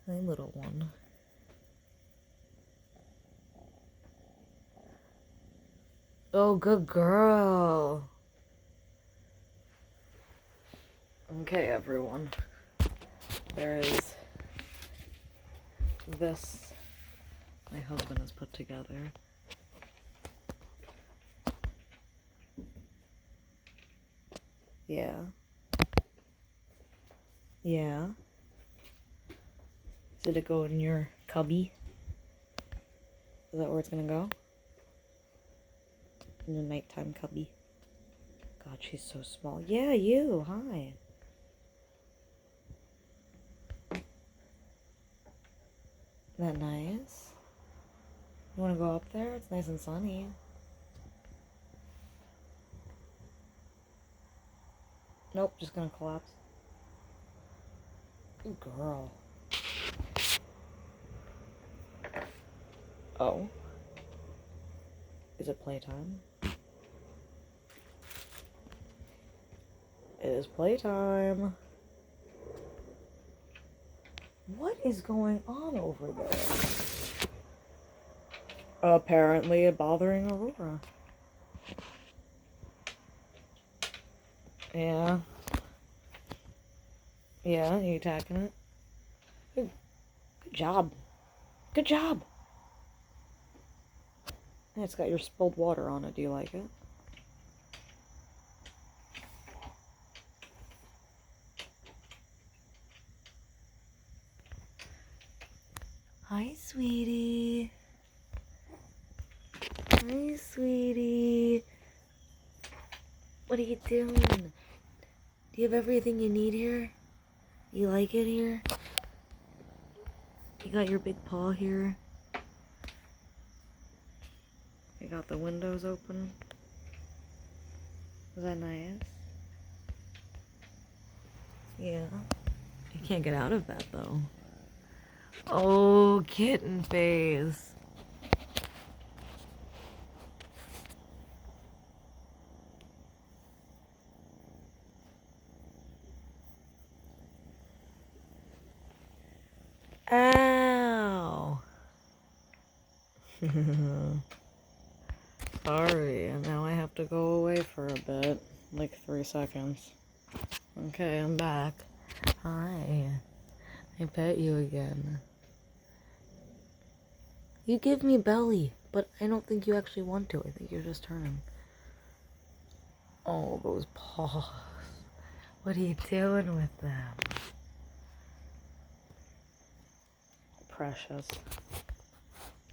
Hi, little one. Oh, good girl. Okay, everyone. There is this my husband has put together. Yeah. Yeah. Did it go in your cubby? Is that where it's gonna go? In the nighttime cubby. God, she's so small. Yeah, you. Hi. Isn't that nice? You wanna go up there? It's nice and sunny. Nope, just gonna collapse. Good girl. Oh. Is it playtime? It is playtime. What is going on over there? Apparently bothering Aurora. Yeah. Yeah, you attacking it? Good job. Good job. Yeah, it's got your spilled water on it. Do you like it? Hi, sweetie. Hi, sweetie. What are you doing? Do you have everything you need here? You like it here? You got your big paw here? You got the windows open? Is that nice? Yeah. You can't get out of that, though. Oh, kitten face. Ow. Sorry, and now I have to go away for a bit. Like 3 seconds. Okay, I'm back. Hi. I pet you again. You give me belly, but I don't think you actually want to. I think you're just turning. Oh, those paws. What are you doing with them? Precious.